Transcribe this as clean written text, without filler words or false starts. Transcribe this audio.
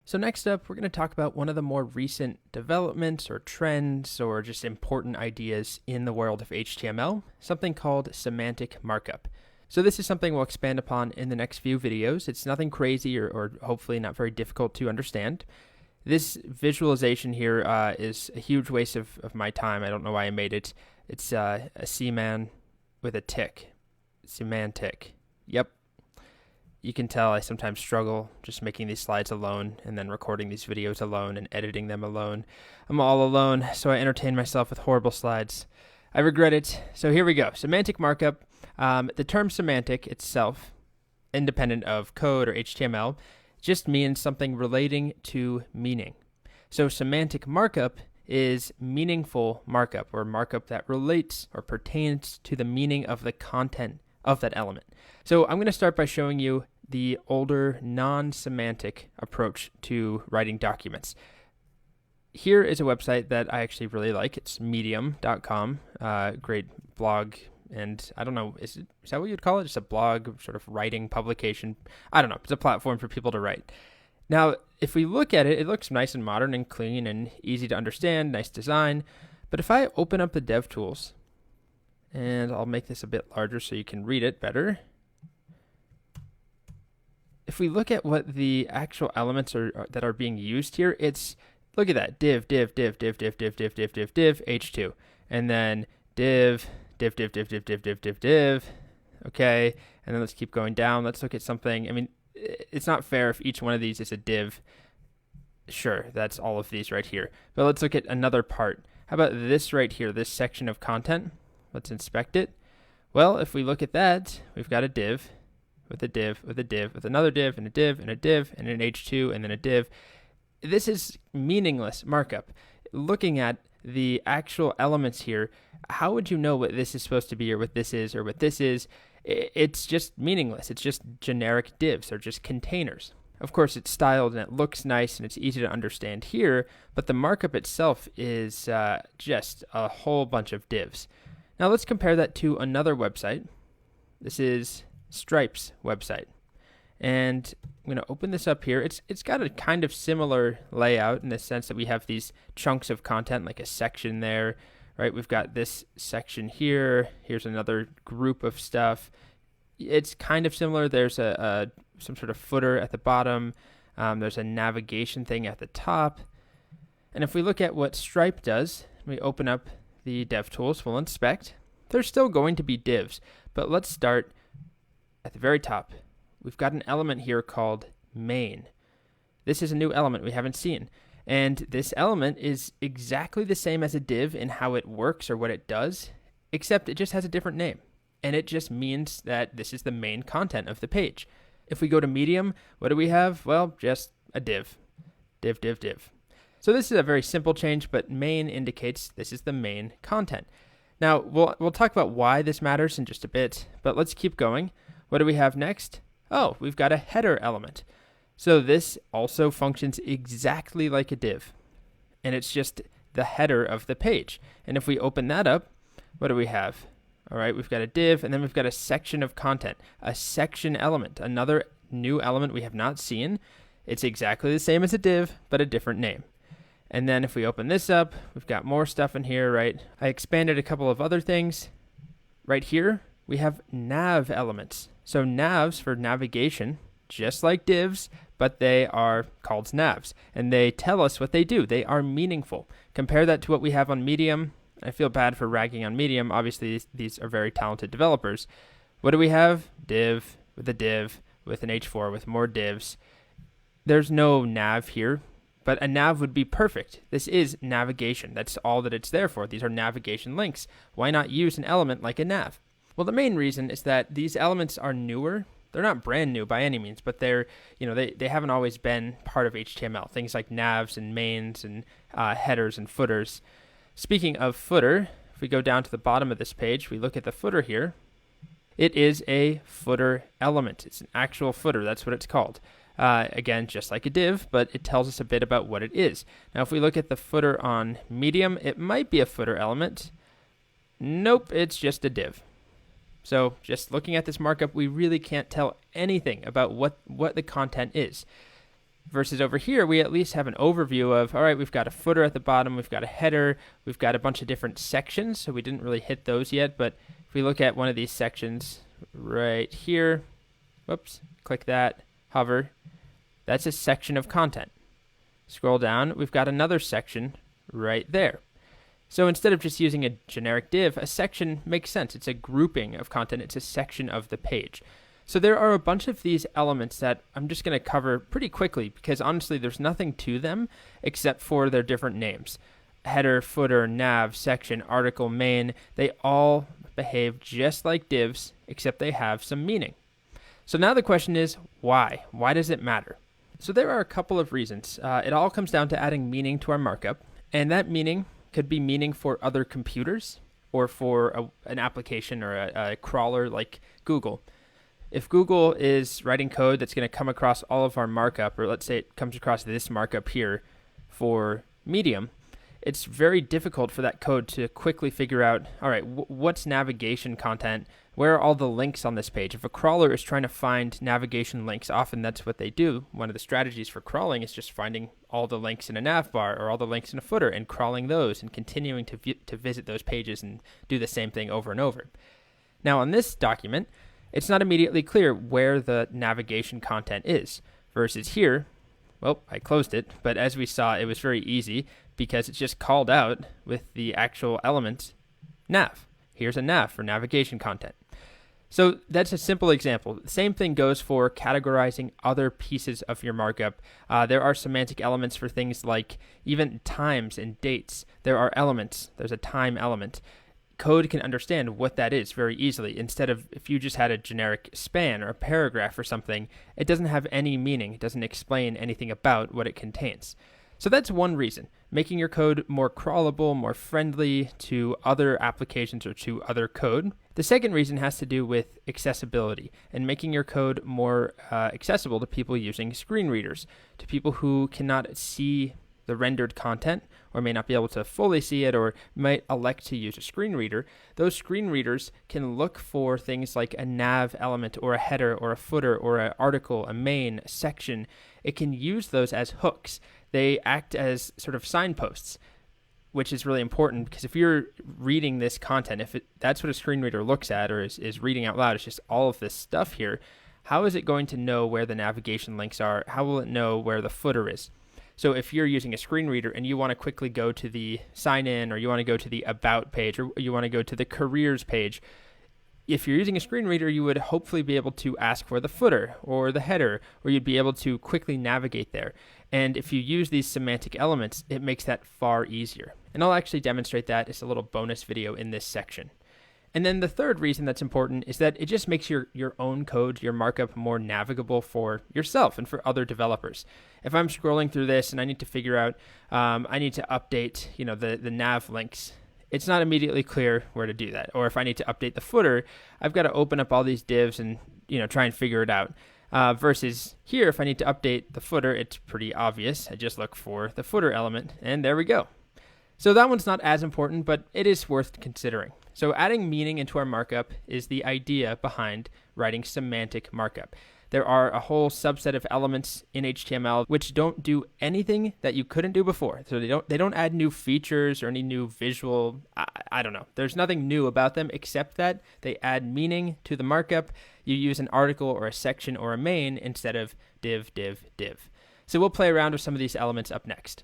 So next up, we're going to talk about one of the more recent developments or trends or just important ideas in the world of HTML, something called semantic markup. So this is something we'll expand upon in the next few videos. It's nothing crazy or hopefully not very difficult to understand. This visualization here is a huge waste of my time. I don't know why I made it. It's a C-man with a tick. Semantic. Yep. You can tell I sometimes struggle just making these slides alone and then recording these videos alone and editing them alone. I'm all alone, so I entertain myself with horrible slides. I regret it. So here we go. Semantic markup. The term semantic itself, independent of code or HTML, just means something relating to meaning. So semantic markup is meaningful markup, or markup that relates or pertains to the meaning of the content of that element. So I'm going to start by showing you the older non-semantic approach to writing documents. Here is a website that I actually really like. It's medium.com, great blog, and I don't know, is that what you'd call it? Just a blog, sort of writing publication. I don't know. It's a platform for people to write. Now, if we look at it, it looks nice and modern and clean and easy to understand, nice design. But if I open up the DevTools, and I'll make this a bit larger so you can read it better. If we look at what the actual elements are that are being used here, it's, look at that, div, h2, and then div, okay, and then let's keep going down. Let's look at something. I mean, it's not fair if each one of these is a div. Sure, that's all of these right here. But let's look at another part. How about this right here, this section of content? Let's inspect it. Well, if we look at that, we've got a div with a div with a div with another div and a div and a div and an h2 and then a div. This is meaningless markup. Looking at the actual elements here, how would you know what this is supposed to be or what this is or what this is? It's just meaningless. It's just generic divs. They're just containers. Of course, it's styled and it looks nice and it's easy to understand here, but the markup itself is just a whole bunch of divs. Now let's compare that to another website. This is Stripe's website. And I'm going to open this up here. It's got a kind of similar layout in the sense that we have these chunks of content, like a section there, right? We've got this section here. Here's another group of stuff. It's kind of similar. There's some sort of footer at the bottom. There's a navigation thing at the top. And if we look at what Stripe does, we open up the DevTools, we'll inspect. There's still going to be divs, but let's start at the very top. We've got an element here called main. This is a new element we haven't seen. And this element is exactly the same as a div in how it works or what it does, except it just has a different name. And it just means that this is the main content of the page. If we go to Medium, what do we have? Well, just a div. Div. So this is a very simple change, but main indicates this is the main content. Now, we'll talk about why this matters in just a bit, but let's keep going. What do we have next? Oh, we've got a header element. So this also functions exactly like a div, and it's just the header of the page. And if we open that up, what do we have? All right, we've got a div, and then we've got a section of content, a section element, another new element we have not seen. It's exactly the same as a div, but a different name. And then if we open this up, we've got more stuff in here, right? I expanded a couple of other things. Right here, we have nav elements. So navs for navigation, just like divs, but they are called navs. And they tell us what they do. They are meaningful. Compare that to what we have on Medium. I feel bad for ragging on Medium. Obviously, these are very talented developers. What do we have? Div with a div with an h4 with more divs. There's no nav here, but a nav would be perfect. This is navigation. That's all that it's there for. These are navigation links. Why not use an element like a nav? Well, the main reason is that these elements are newer. They're not brand new by any means, but they haven't always been part of HTML. Things like navs and mains and headers and footers. Speaking of footer, if we go down to the bottom of this page, we look at the footer here. It is a footer element. It's an actual footer. That's what it's called. Again, just like a div, but it tells us a bit about what it is. Now, if we look at the footer on Medium, it might be a footer element. Nope, it's just a div. So just looking at this markup, we really can't tell anything about what the content is. Versus over here, we at least have an overview of, all right, we've got a footer at the bottom, we've got a header, we've got a bunch of different sections, so we didn't really hit those yet, but if we look at one of these sections right here, whoops, click that, hover, that's a section of content. Scroll down, we've got another section right there. So instead of just using a generic div, a section makes sense. It's a grouping of content, it's a section of the page. So there are a bunch of these elements that I'm just going to cover pretty quickly because honestly there's nothing to them except for their different names. Header, footer, nav, section, article, main, they all behave just like divs except they have some meaning. So now the question is why? Why does it matter? So there are a couple of reasons. It all comes down to adding meaning to our markup, and that meaning could be meaning for other computers or for an application or a crawler like Google. If Google is writing code that's going to come across all of our markup, or let's say it comes across this markup here for Medium, it's very difficult for that code to quickly figure out, all right, what's navigation content? Where are all the links on this page? If a crawler is trying to find navigation links, often that's what they do. One of the strategies for crawling is just finding all the links in a nav bar or all the links in a footer and crawling those and continuing to visit those pages and do the same thing over and over. Now on this document, it's not immediately clear where the navigation content is, versus here, well, I closed it, but as we saw, it was very easy because it's just called out with the actual element nav. Here's a nav for navigation content. So that's a simple example. The same thing goes for categorizing other pieces of your markup. There are semantic elements for things like even times and dates. There are elements. There's a time element. Code can understand what that is very easily. Instead of if you just had a generic span or a paragraph or something, it doesn't have any meaning. It doesn't explain anything about what it contains. So that's one reason, making your code more crawlable, more friendly to other applications or to other code. The second reason has to do with accessibility and making your code more accessible to people using screen readers, to people who cannot see the rendered content or may not be able to fully see it or might elect to use a screen reader. Those screen readers can look for things like a nav element or a header or a footer or an article, a main, a section. It can use those as hooks. They act as sort of signposts, which is really important because if you're reading this content, that's what a screen reader looks at or is reading out loud, it's just all of this stuff here. How is it going to know where the navigation links are? How will it know where the footer is? So if you're using a screen reader and you want to quickly go to the sign in or you want to go to the about page or you want to go to the careers page, if you're using a screen reader, you would hopefully be able to ask for the footer or the header, or you'd be able to quickly navigate there. And if you use these semantic elements, it makes that far easier. And I'll actually demonstrate that. It's a little bonus video in this section. And then the third reason that's important is that it just makes your own code, your markup, more navigable for yourself and for other developers. If I'm scrolling through this and I need to figure out, I need to update, the nav links, it's not immediately clear where to do that. Or if I need to update the footer, I've got to open up all these divs and try and figure it out. Versus here, if I need to update the footer, it's pretty obvious. I just look for the footer element, and there we go. So that one's not as important, but it is worth considering. So adding meaning into our markup is the idea behind writing semantic markup. There are a whole subset of elements in HTML which don't do anything that you couldn't do before. So they don't add new features or any new visual, I don't know. There's nothing new about them except that they add meaning to the markup. You use an article or a section or a main instead of div, div, div. So we'll play around with some of these elements up next.